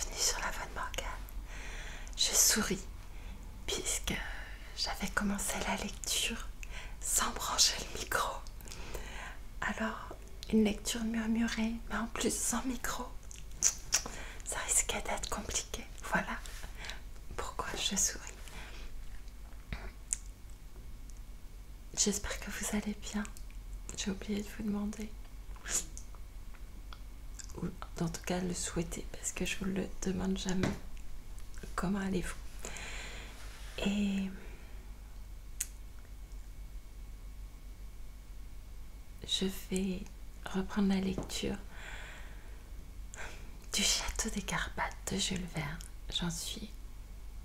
bienvenue sur la voix de Morgane. Je souris puisque j'avais commencé la lecture sans brancher le micro. Alors, une lecture murmurée, mais en plus sans micro, ça risquait d'être compliqué. Voilà pourquoi je souris. J'espère que vous allez bien. J'ai oublié de vous demander. Ou en tout cas le souhaiter, parce que je vous le demande jamais. Comment allez-vous? Et je vais reprendre la lecture du Château des Carpates de Jules Verne.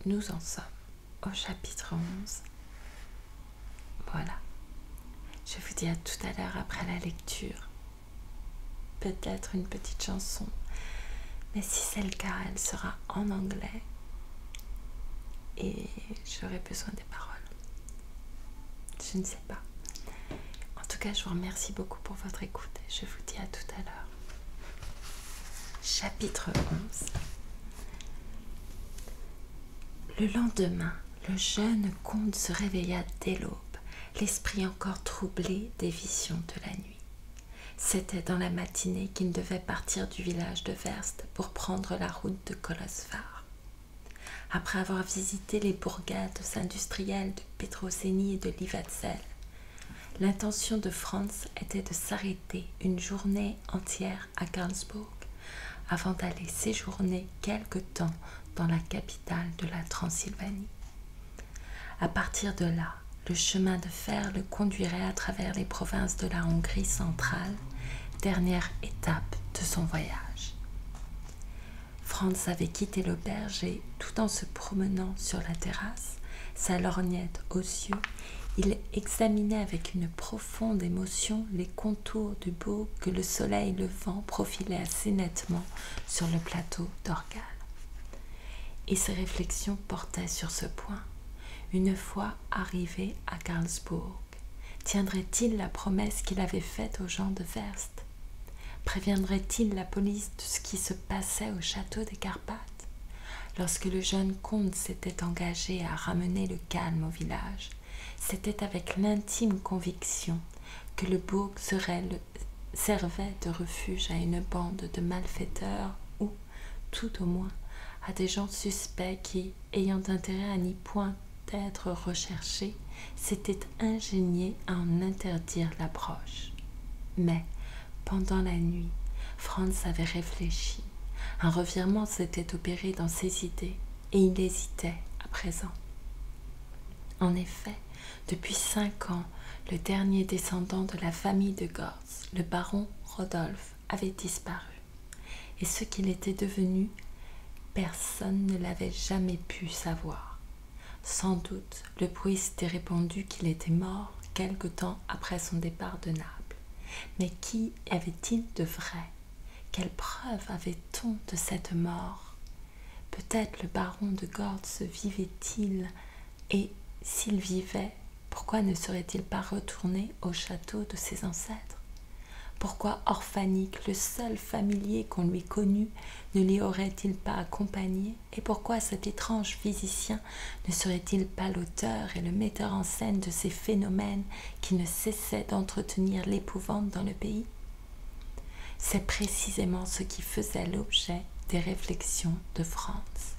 Nous en sommes au chapitre 11. Voilà. Je vous dis à tout à l'heure après la lecture. Peut-être une petite chanson, mais si c'est le cas, elle sera en anglais et j'aurai besoin des paroles. Je ne sais pas. En tout cas, je vous remercie beaucoup pour votre écoute et je vous dis à tout à l'heure. Chapitre 11. Le lendemain, le jeune comte se réveilla dès l'aube, l'esprit encore troublé des visions de la nuit. C'était dans la matinée qu'il devait partir du village de Verst pour prendre la route de Kolosvar. Après avoir visité les bourgades industrielles de Petrosénie et de Livatzel, l'intention de Franz était de s'arrêter une journée entière à Karlsburg avant d'aller séjourner quelque temps dans la capitale de la Transylvanie. À partir de là, le chemin de fer le conduirait à travers les provinces de la Hongrie centrale, dernière étape de son voyage. Franz avait quitté l'auberge et, tout en se promenant sur la terrasse, sa lorgnette aux yeux, il examinait avec une profonde émotion les contours du bourg que le soleil levant profilait assez nettement sur le plateau d'Orgal. Et ses réflexions portaient sur ce point. Une fois arrivé à Karlsburg, tiendrait-il la promesse qu'il avait faite aux gens de Verst? Préviendrait-il la police de ce qui se passait au château des Carpates? Lorsque le jeune comte s'était engagé à ramener le calme au village, c'était avec l'intime conviction que le bourg servait de refuge à une bande de malfaiteurs ou, tout au moins, à des gens suspects qui, ayant intérêt à n'y point être recherchés, s'étaient ingéniés à en interdire l'approche. Mais, pendant la nuit, Franz avait réfléchi. Un revirement s'était opéré dans ses idées, et il hésitait à présent. En effet, depuis 5 ans, le dernier descendant de la famille de Gortz, le baron Rodolphe, avait disparu, et ce qu'il était devenu, personne ne l'avait jamais pu savoir. Sans doute, le bruit s'était répandu qu'il était mort quelque temps après son départ de Naples. Mais qu'y avait-il de vrai? Quelle preuve avait-on de cette mort? Peut-être le baron de Gortz vivait-il, et s'il vivait, pourquoi ne serait-il pas retourné au château de ses ancêtres? Pourquoi Orphanik, le seul familier qu'on lui connût, ne l'y aurait-il pas accompagné? Et pourquoi cet étrange physicien ne serait-il pas l'auteur et le metteur en scène de ces phénomènes qui ne cessaient d'entretenir l'épouvante dans le pays? C'est précisément ce qui faisait l'objet des réflexions de Franz.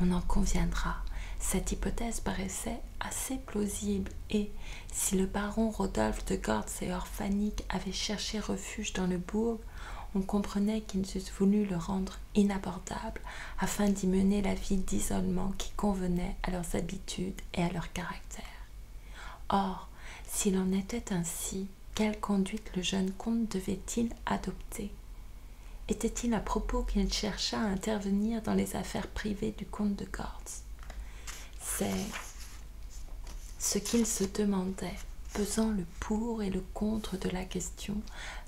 On en conviendra. Cette hypothèse paraissait assez plausible et, si le baron Rodolphe de Gortz et Orphanik avaient cherché refuge dans le bourg, on comprenait qu'ils eussent voulu le rendre inabordable afin d'y mener la vie d'isolement qui convenait à leurs habitudes et à leur caractère. Or, s'il en était ainsi, quelle conduite le jeune comte devait-il adopter? Était-il à propos qu'il cherchât à intervenir dans les affaires privées du comte de Gortz? C'est ce qu'il se demandait, pesant le pour et le contre de la question,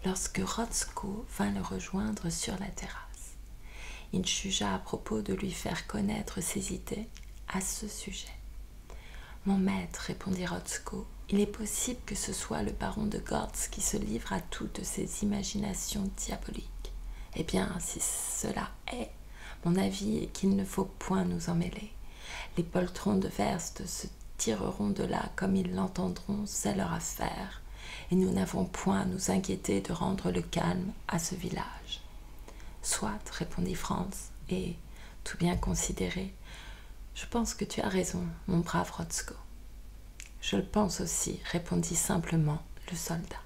lorsque Rotzko vint le rejoindre sur la terrasse. Il jugea à propos de lui faire connaître ses idées à ce sujet. « Mon maître, répondit Rotzko, il est possible que ce soit le baron de Gortz qui se livre à toutes ces imaginations diaboliques. Eh bien, si cela est, Mon avis est qu'il ne faut point nous en mêler. Les poltrons de Werst se tireront de là comme ils l'entendront, c'est leur affaire, et nous n'avons point à nous inquiéter de rendre le calme à ce village. Soit, répondit Franz, et, tout bien considéré, je pense que tu as raison, mon brave Rotzko. Je le pense aussi, répondit simplement le soldat.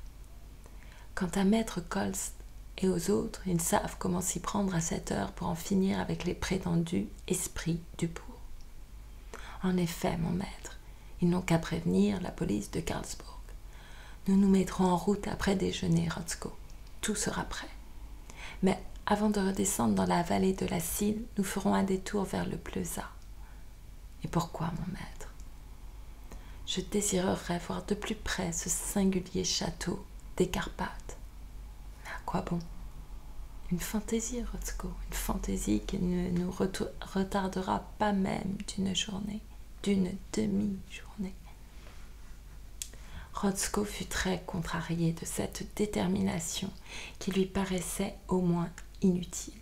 Quant à maître Kolst et aux autres, ils savent comment s'y prendre à cette heure pour en finir avec les prétendus esprits du bourg. En effet, mon maître, ils n'ont qu'à prévenir la police de Karlsburg. Nous nous mettrons en route après déjeuner, Rotzko. Tout sera prêt. Mais avant de redescendre dans la vallée de la Sille, nous ferons un détour vers le Pleuza. Et pourquoi, mon maître? Je désirerais voir de plus près ce singulier château des Carpates. Mais à quoi bon? Une fantaisie, Rotzko, une fantaisie qui ne nous retardera pas même d'une journée, d'une demi-journée. Rotzko fut très contrarié de cette détermination qui lui paraissait au moins inutile.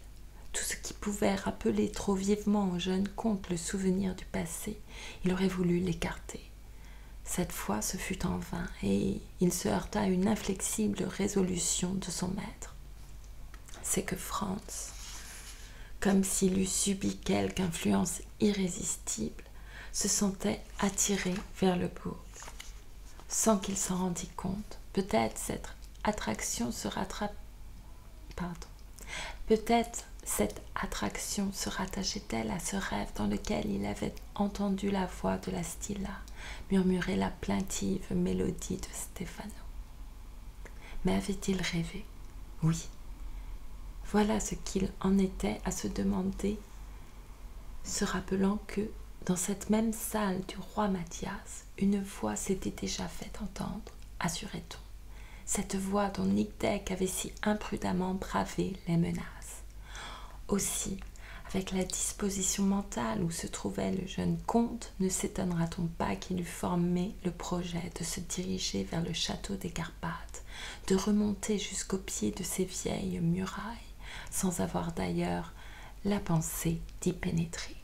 Tout ce qui pouvait rappeler trop vivement au jeune comte le souvenir du passé, il aurait voulu l'écarter. Cette fois, ce fut en vain, et il se heurta à une inflexible résolution de son maître. C'est que Franz, comme s'il eût subi quelque influence irrésistible, se sentait attiré vers le bourg. Sans qu'il s'en rendît compte, peut-être cette attraction se rattachait-elle à ce rêve dans lequel il avait entendu la voix de la Stilla murmurer la plaintive mélodie de Stefano. Mais avait-il rêvé? Oui. Voilà ce qu'il en était à se demander, se rappelant que, dans cette même salle du roi Mathias, une voix s'était déjà fait entendre, assurait-on. Cette voix dont Nick avait si imprudemment bravé les menaces. Aussi, avec la disposition mentale où se trouvait le jeune comte, ne s'étonnera-t-on pas qu'il eût formé le projet de se diriger vers le château des Carpates, de remonter jusqu'au pied de ces vieilles murailles, sans avoir d'ailleurs la pensée d'y pénétrer.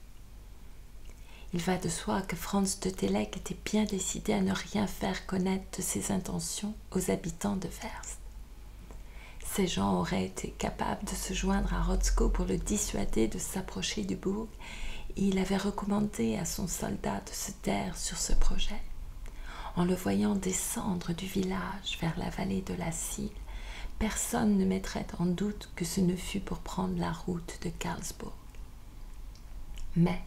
Il va de soi que Franz de Télek était bien décidé à ne rien faire connaître de ses intentions aux habitants de Werst. Ces gens auraient été capables de se joindre à Rotzko pour le dissuader de s'approcher du bourg, et il avait recommandé à son soldat de se taire sur ce projet. En le voyant descendre du village vers la vallée de la Sille, personne ne mettrait en doute que ce ne fût pour prendre la route de Karlsburg. Mais,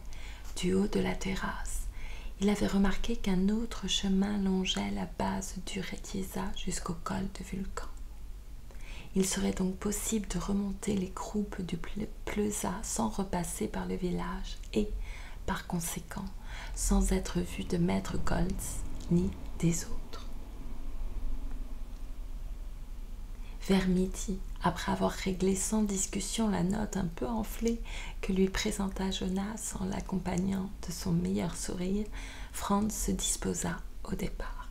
du haut de la terrasse, il avait remarqué qu'un autre chemin longeait la base du Retiesa jusqu'au col de Vulcan. Il serait donc possible de remonter les croupes du Pleuza sans repasser par le village et, par conséquent, sans être vu de maître Koltz ni des autres. Vers midi, après avoir réglé sans discussion la note un peu enflée que lui présenta Jonas en l'accompagnant de son meilleur sourire, Franz se disposa au départ.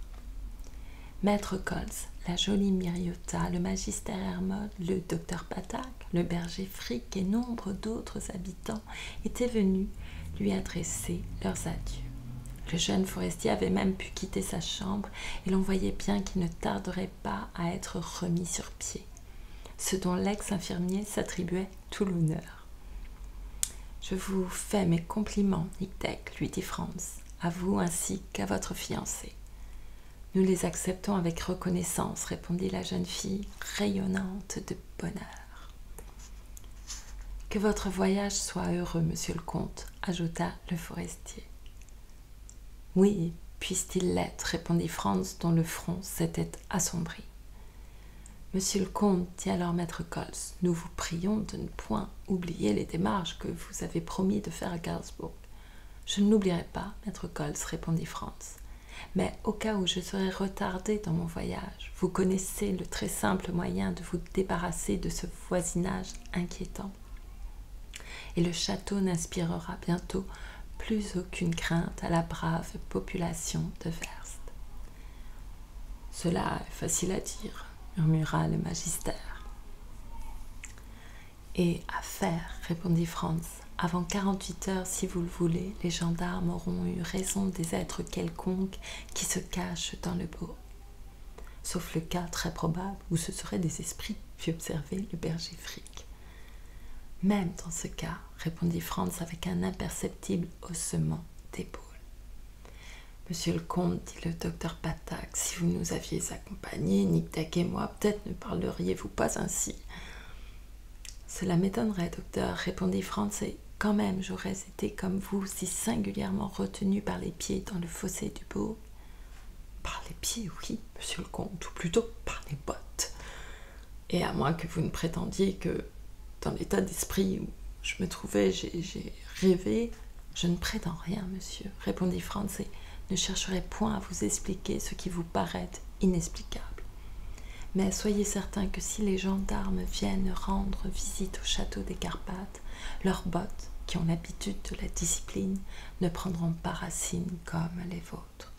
Maître Koltz, la jolie Miriota, le magister Hermod, le docteur Patak, le berger Frick et nombre d'autres habitants étaient venus lui adresser leurs adieux. Le jeune forestier avait même pu quitter sa chambre et l'on voyait bien qu'il ne tarderait pas à être remis sur pied, ce dont l'ex-infirmier s'attribuait tout l'honneur. « Je vous fais mes compliments, Nick-Deck, lui dit Franz, à vous ainsi qu'à votre fiancé. »« Nous les acceptons avec reconnaissance, répondit la jeune fille, rayonnante de bonheur. « Que votre voyage soit heureux, monsieur le comte, ajouta le forestier. « Oui, puisse-t-il l'être, répondit Franz, dont le front s'était assombri. « Monsieur le comte, dit alors maître Koltz, nous vous prions de ne point oublier les démarches que vous avez promis de faire à Karlsburg. »« Je ne l'oublierai pas, maître Koltz, répondit Franz. Mais au cas où je serais retardé dans mon voyage, vous connaissez le très simple moyen de vous débarrasser de ce voisinage inquiétant. Et le château n'inspirera bientôt plus aucune crainte à la brave population de Werst. »« Cela est facile à dire, murmura le magister. Et à faire, répondit Franz. Avant 48 heures, si vous le voulez, les gendarmes auront eu raison des êtres quelconques qui se cachent dans le bourg. Sauf le cas très probable où ce seraient des esprits, fit observer le berger Frick. Même dans ce cas, répondit Franz avec un imperceptible haussement d'épaule. Monsieur le comte, dit le docteur Patak, si vous nous aviez accompagnés, Nick-Tack et moi, peut-être ne parleriez-vous pas ainsi. Cela m'étonnerait, docteur, répondit Franz, et quand même j'aurais été comme vous, si singulièrement retenu par les pieds dans le fossé du bourg. Par les pieds, oui, monsieur le comte, ou plutôt par les bottes. Et à moins que vous ne prétendiez que, dans l'état d'esprit où je me trouvais, j'ai rêvé. Je ne prétends rien, monsieur, répondit Franz, et ne chercherai point à vous expliquer ce qui vous paraît inexplicable. Mais soyez certain que si les gendarmes viennent rendre visite au château des Carpates, leurs bottes, qui ont l'habitude de la discipline, ne prendront pas racine comme les vôtres.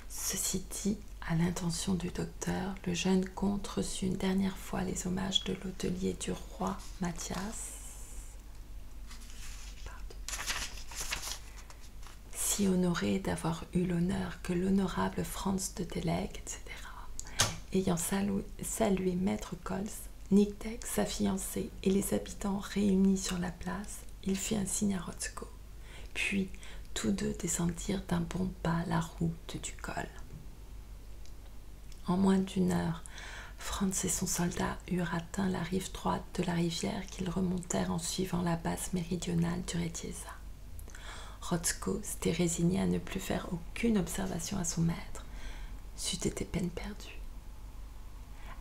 Ceci dit, à l'intention du docteur, le jeune comte reçut une dernière fois les hommages de l'hôtelier du roi Mathias, si honoré d'avoir eu l'honneur que l'honorable Franz de Delegue, etc., ayant salué maître Cols, Nick-Tack, sa fiancée et les habitants réunis sur la place, il fit un signe à Rotzko. Puis, tous deux descendirent d'un bon pas la route du col. En moins d'une heure, Franz et son soldat eurent atteint la rive droite de la rivière qu'ils remontèrent en suivant la base méridionale du Retiesa. Rotzko s'était résigné à ne plus faire aucune observation à son maître. C'eût été peine perdue.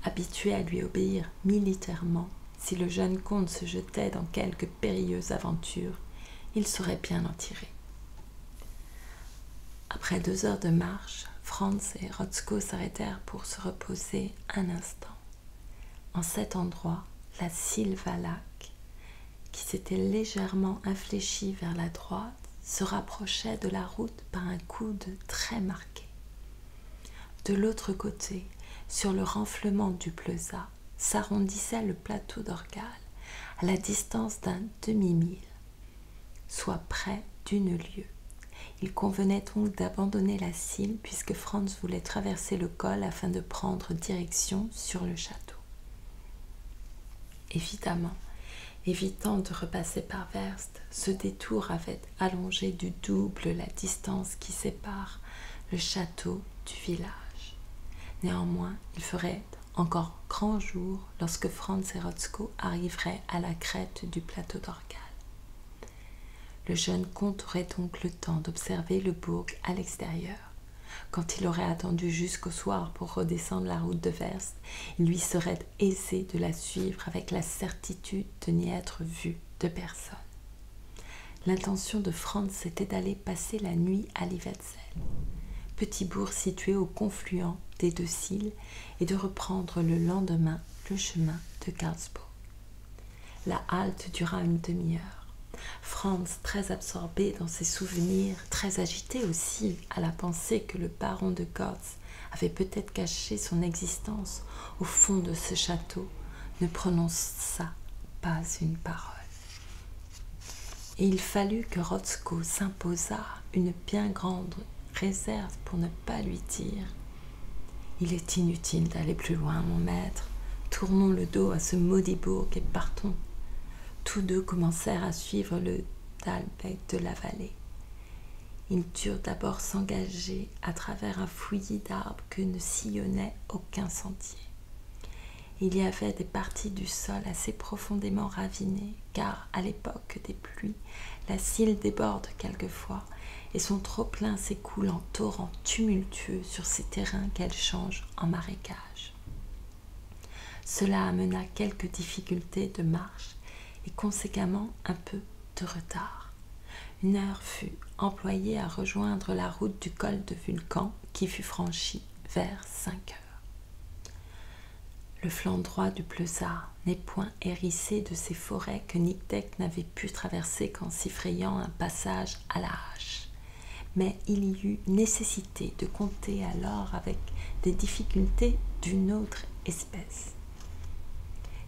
Habitué à lui obéir militairement, si le jeune comte se jetait dans quelque périlleuse aventure, il saurait bien en tirer. Après 2 heures de marche, Franz et Rotzko s'arrêtèrent pour se reposer un instant. En cet endroit, la Sylvalak, qui s'était légèrement infléchie vers la droite, se rapprochait de la route par un coude très marqué. De l'autre côté, sur le renflement du Pleuza, s'arrondissait le plateau d'Orgal, à la distance d'un demi-mille, soit près d'une lieue. Il convenait donc d'abandonner la Sille puisque Franz voulait traverser le col afin de prendre direction sur le château. Évidemment, évitant de repasser par Werst, ce détour avait allongé du double la distance qui sépare le château du village. Néanmoins, il ferait encore grand jour lorsque Franz et Rotzko arriveraient à la crête du plateau d'Orgal. Le jeune comte aurait donc le temps d'observer le bourg à l'extérieur. Quand il aurait attendu jusqu'au soir pour redescendre la route de Werst, il lui serait aisé de la suivre avec la certitude de n'y être vu de personne. L'intention de Franz était d'aller passer la nuit à Livetzel, petit bourg situé au confluent des 2 Silles, et de reprendre le lendemain le chemin de Karlsburg. La halte dura une demi-heure. Franz, très absorbé dans ses souvenirs, très agité aussi à la pensée que le baron de Gortz avait peut-être caché son existence au fond de ce château, ne prononça pas une parole. Et il fallut que Rotzko s'imposât une bien grande réserve pour ne pas lui dire « Il est inutile d'aller plus loin, mon maître. Tournons le dos à ce maudit bourg et partons. » Tous deux commencèrent à suivre le Dalbec de la vallée. Ils durent d'abord s'engager à travers un fouillis d'arbres que ne sillonnait aucun sentier. Il y avait des parties du sol assez profondément ravinées, car à l'époque des pluies, la Sille déborde quelquefois, et son trop-plein s'écoule en torrents tumultueux sur ces terrains qu'elle change en marécages. Cela amena quelques difficultés de marche et conséquemment un peu de retard. Une heure fut employée à rejoindre la route du col de Vulcan qui fut franchie vers 5 heures. Le flanc droit du Pleuza n'est point hérissé de ces forêts que Nick-Tack n'avait pu traverser qu'en s'y frayant un passage à la hache. Mais il y eut nécessité de compter alors avec des difficultés d'une autre espèce.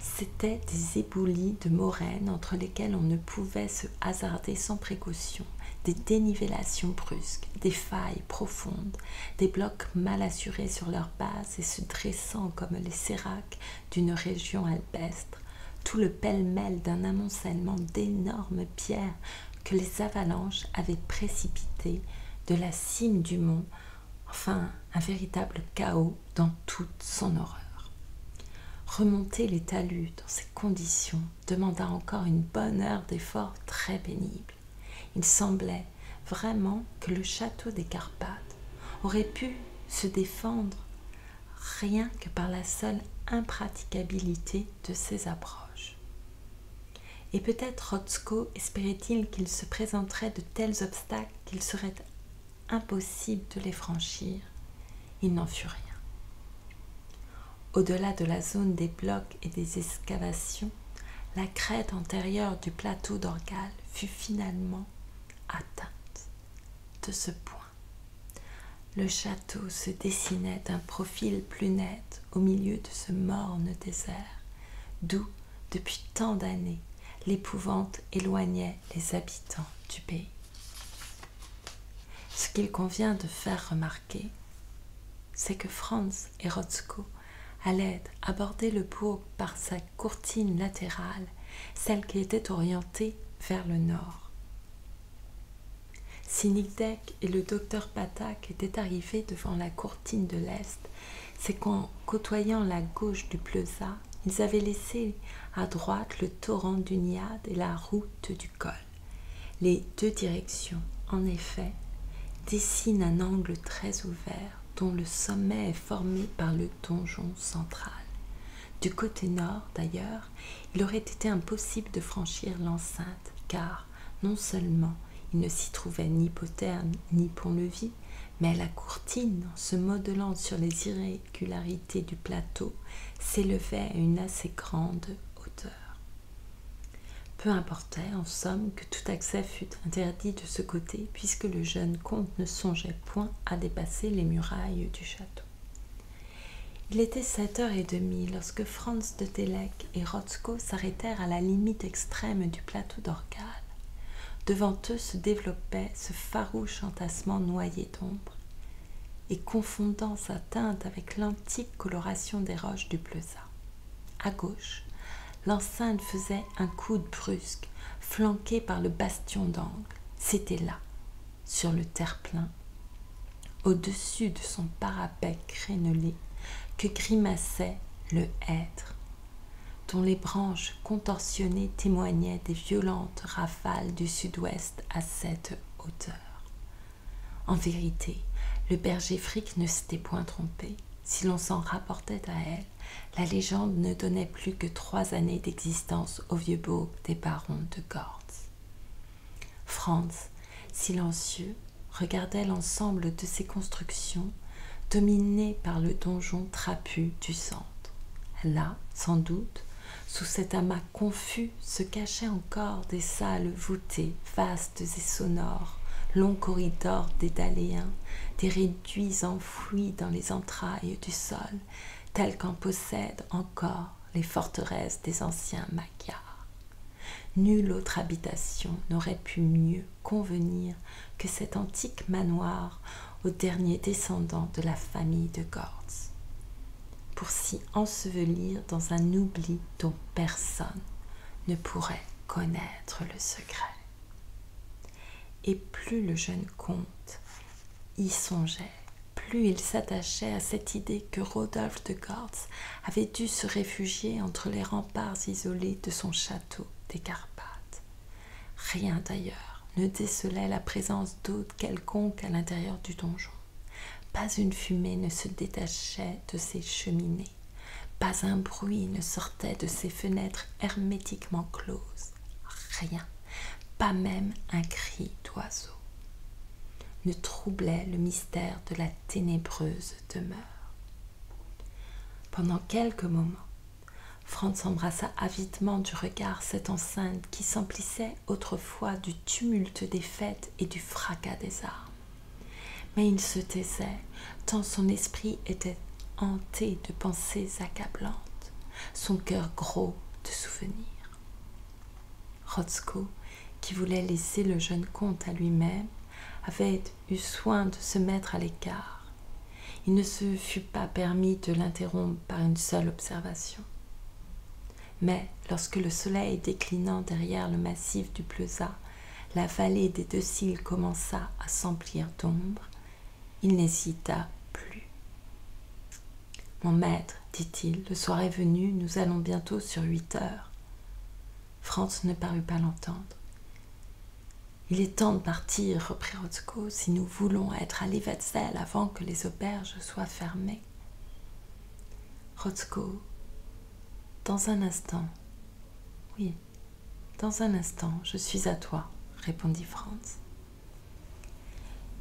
C'étaient des éboulis de moraines entre lesquelles on ne pouvait se hasarder sans précaution, des dénivellations brusques, des failles profondes, des blocs mal assurés sur leur base et se dressant comme les séracs d'une région alpestre, tout le pêle-mêle d'un amoncellement d'énormes pierres que les avalanches avaient précipitées de la cime du mont, enfin un véritable chaos dans toute son horreur. Remonter les talus dans ces conditions demanda encore une bonne heure d'effort très pénible. Il semblait vraiment que le château des Carpates aurait pu se défendre rien que par la seule impraticabilité de ses approches. Et peut-être Rotzko espérait-il qu'il se présenterait de tels obstacles qu'il serait impossible de les franchir. Il n'en fut rien. Au-delà de la zone des blocs et des excavations, la crête antérieure du plateau d'Orgal fut finalement atteinte. De ce point, le château se dessinait d'un profil plus net au milieu de ce morne désert, d'où, depuis tant d'années, l'épouvante éloignait les habitants du pays. Ce qu'il convient de faire remarquer, c'est que Franz et Rotzko allaient aborder le bourg par sa courtine latérale, celle qui était orientée vers le nord. Si Nick et le docteur Patak étaient arrivés devant la courtine de l'est, c'est qu'en côtoyant la gauche du Pleuza, ils avaient laissé à droite le torrent du Niad et la route du col. Les deux directions, en effet, dessinent un angle très ouvert dont le sommet est formé par le donjon central. Du côté nord, d'ailleurs, il aurait été impossible de franchir l'enceinte, car non seulement il ne s'y trouvait ni poterne ni pont-levis, mais la courtine, en se modelant sur les irrégularités du plateau, s'élevait à une assez grande hauteur. Peu importait, en somme, que tout accès fût interdit de ce côté, puisque le jeune comte ne songeait point à dépasser les murailles du château. Il était 7h30 lorsque Franz de Télek et Rotzko s'arrêtèrent à la limite extrême du plateau d'Orgal. Devant eux se développait ce farouche entassement noyé d'ombre, et confondant sa teinte avec l'antique coloration des roches du Pleuza. À gauche, l'enceinte faisait un coude brusque, flanqué par le bastion d'angle. C'était là, sur le terre-plein, au-dessus de son parapet crénelé, que grimaçait le hêtre, dont les branches contorsionnées témoignaient des violentes rafales du sud-ouest à cette hauteur. En vérité, le berger Frick ne s'était point trompé. Si l'on s'en rapportait à elle, la légende ne donnait plus que 3 années d'existence au vieux bourg des barons de Gortz. Franz, silencieux, regardait l'ensemble de ces constructions, dominées par le donjon trapu du centre. Là, sans doute, sous cet amas confus se cachaient encore des salles voûtées, vastes et sonores, longs corridors dédaléens, des réduits enfouis dans les entrailles du sol, tels qu'en possèdent encore les forteresses des anciens Magyars. Nulle autre habitation n'aurait pu mieux convenir que cet antique manoir aux derniers descendants de la famille de Gortz, pour s'y ensevelir dans un oubli dont personne ne pourrait connaître le secret. Et plus le jeune comte y songeait, plus il s'attachait à cette idée que Rodolphe de Gortz avait dû se réfugier entre les remparts isolés de son château des Carpates. Rien d'ailleurs ne décelait la présence d'hôtes quelconque à l'intérieur du donjon. Pas une fumée ne se détachait de ses cheminées. Pas un bruit ne sortait de ses fenêtres hermétiquement closes. Rien, pas même un cri d'oiseau, ne troublait le mystère de la ténébreuse demeure. Pendant quelques moments, Franz embrassa avidement du regard cette enceinte qui s'emplissait autrefois du tumulte des fêtes et du fracas des armes. Mais il se taisait, tant son esprit était hanté de pensées accablantes. son cœur gros de souvenirs. Rotzko, qui voulait laisser le jeune comte à lui-même, avait eu soin de se mettre à l'écart. Il ne se fut pas permis de l'interrompre par une seule observation. Mais lorsque le soleil déclinant derrière le massif du Pleuza, la vallée des Deux Cils commença à s'emplir d'ombre, il n'hésita plus. « Mon maître, dit-il, le soir est venu, nous allons bientôt sur 8 heures. » Franz ne parut pas l'entendre. « Il est temps de partir, reprit Rotzko, si nous voulons être à Livetzel avant que les auberges soient fermées. » Rotzko, dans un instant, oui, dans un instant, je suis à toi, répondit Franz.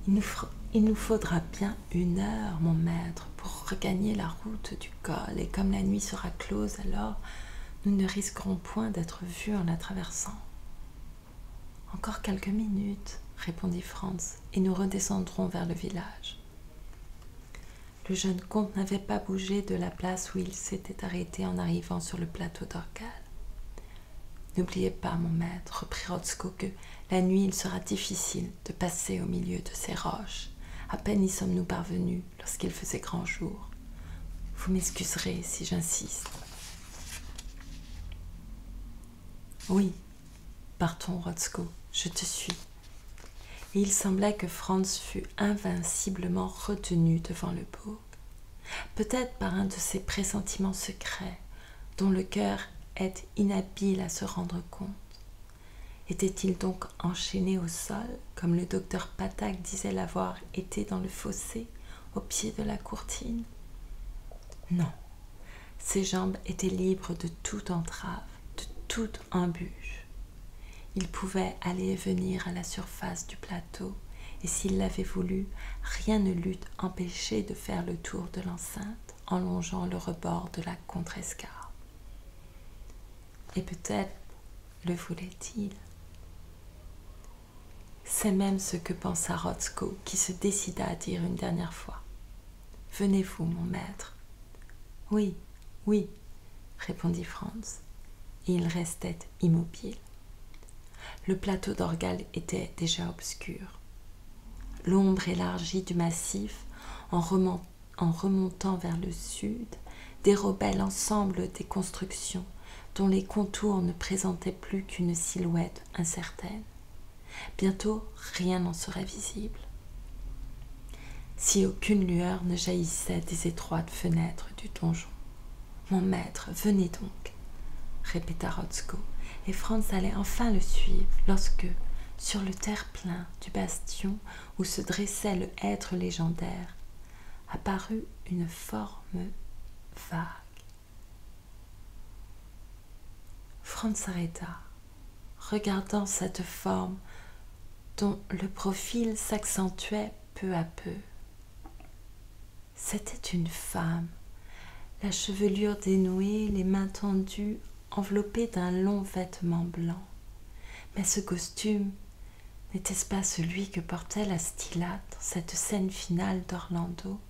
Il nous faudra bien 1 heure, mon maître, pour regagner la route du col, et comme la nuit sera close, alors nous ne risquerons point d'être vus en la traversant. Encore quelques minutes, répondit Franz, et nous redescendrons vers le village. Le jeune comte n'avait pas bougé de la place où il s'était arrêté en arrivant sur le plateau d'Orgal. « N'oubliez pas, mon maître, reprit Rotzko, que la nuit il sera difficile de passer au milieu de ces roches. À peine y sommes-nous parvenus lorsqu'il faisait grand jour. Vous m'excuserez si j'insiste. »« Oui, partons, Rotzko, je te suis. » Et il semblait que Franz fût invinciblement retenu devant le bourg, peut-être par un de ces pressentiments secrets dont le cœur est inhabile à se rendre compte. Était-il donc enchaîné au sol, comme le docteur Patak disait l'avoir été dans le fossé, au pied de la courtine? Non, ses jambes étaient libres de toute entrave, de toute embûche. Il pouvait aller et venir à la surface du plateau, et s'il l'avait voulu, rien ne l'eût empêché de faire le tour de l'enceinte en longeant le rebord de la contrescarpe. Et peut-être le voulait-il. C'est même ce que pensa Rotzko, qui se décida à dire une dernière fois. « Venez-vous, mon maître ?»« Oui, oui, » répondit Franz, et il restait immobile. Le plateau d'Orgal était déjà obscur. L'ombre élargie du massif, en remontant vers le sud, dérobait l'ensemble des constructions dont les contours ne présentaient plus qu'une silhouette incertaine. Bientôt, rien n'en serait visible. Si aucune lueur ne jaillissait des étroites fenêtres du donjon. « Mon maître, venez donc !» répéta Rotzko, et Franz allait enfin le suivre lorsque, sur le terre-plein du bastion où se dressait le hêtre légendaire, apparut une forme vague. Franz s'arrêta, regardant cette forme dont le profil s'accentuait peu à peu. C'était une femme, la chevelure dénouée, les mains tendues, enveloppée d'un long vêtement blanc. Mais ce costume, n'était-ce pas celui que portait la Stilla dans cette scène finale d'Orlando,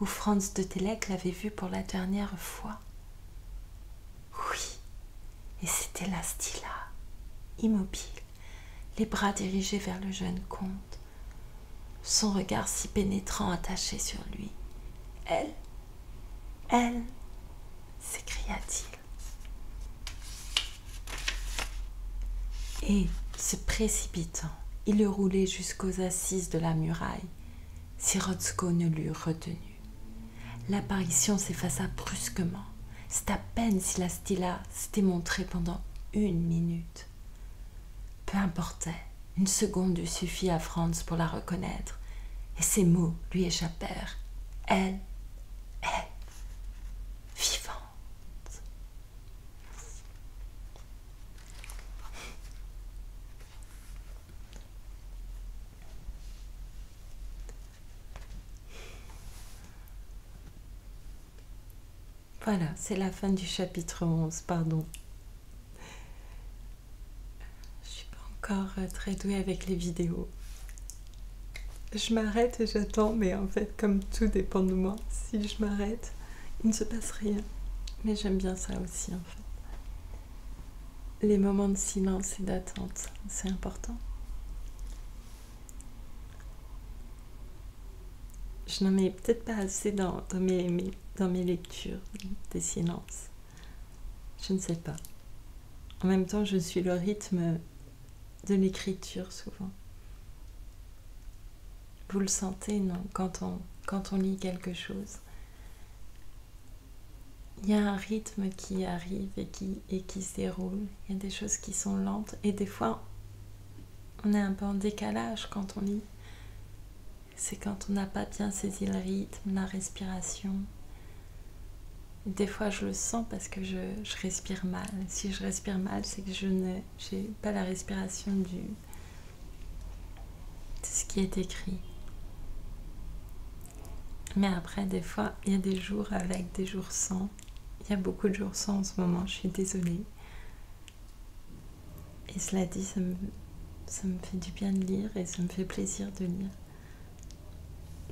où Franz de Télek l'avait vue pour la dernière fois? Oui, et c'était la Stilla, immobile, les bras dirigés vers le jeune comte, son regard si pénétrant attaché sur lui. « Elle !» s'écria-t-il. Et, se précipitant, il le roulait jusqu'aux assises de la muraille, si Rotzko ne l'eût retenu. L'apparition s'effaça brusquement. C'est à peine si la Stilla s'était montrée pendant 1 minute. Peu importait, 1 seconde eût suffi à Franz pour la reconnaître, et ces mots lui échappèrent. Elle est vivante. Voilà, c'est la fin du chapitre 11, pardon. Je suis pas encore très douée avec les vidéos. Je m'arrête et j'attends, mais en fait, comme tout dépend de moi, si je m'arrête, il ne se passe rien. Mais j'aime bien ça aussi en fait. Les moments de silence et d'attente, c'est important. Je n'en mets peut-être pas assez dans mes lectures des silences. Je ne sais pas. En même temps, je suis le rythme de l'écriture souvent. Vous le sentez, non, quand on lit quelque chose. Il y a un rythme qui arrive et qui se déroule. Il y a des choses qui sont lentes et des fois, on est un peu en décalage quand on lit. C'est quand on n'a pas bien saisi le rythme, la respiration. Et des fois, je le sens parce que je respire mal. Si je respire mal, c'est que je n'ai pas la respiration de ce qui est écrit. Mais après, des fois, il y a des jours avec, des jours sans. Il y a beaucoup de jours sans en ce moment, je suis désolée. Et cela dit, ça me fait du bien de lire et ça me fait plaisir de lire.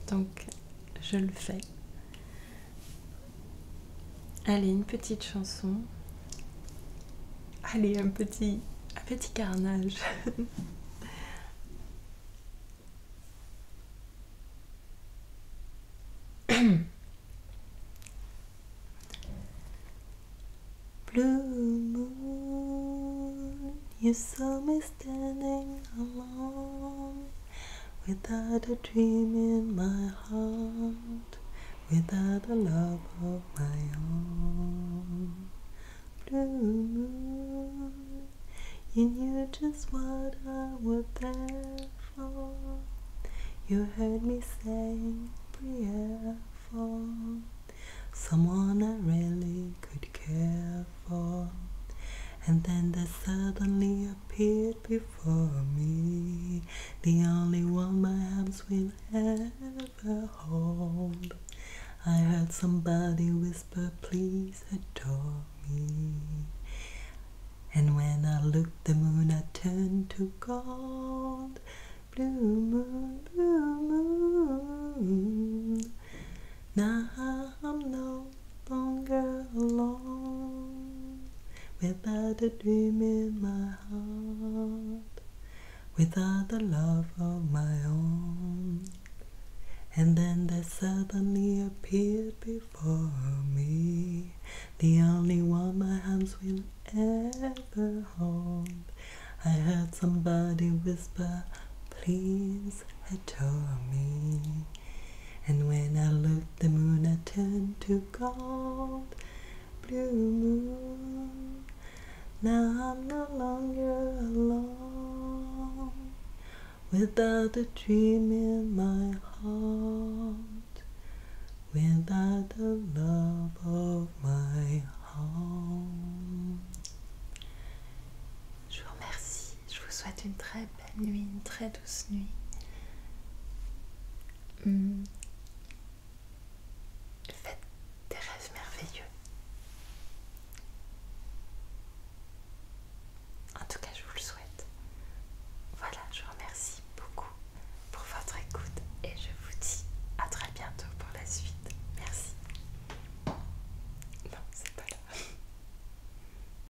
Donc, je le fais. Allez, une petite chanson. Allez, un petit carnage. Blue moon, you saw me standing alone, without a dream in my heart, without a love of my own. Blue moon, you knew just what I was there for. You heard me saying prayer for someone I really could care for, and then there suddenly appeared before me the only one my arms will ever hold. I heard somebody whisper, please adore me, and when I looked the moon had turned to gold. Blue moon, blue moon, now I'm no longer alone, without a dream in my heart, without the love of my own. And then there suddenly appeared before me the only one my hands will ever hold. I heard somebody whisper, please adore me, and when I looked the moon had turned to gold. Blue moon, now I'm no longer alone, without a dream in my heart, without the love of my home. Je vous remercie, je vous souhaite une très belle nuit, une très douce nuit.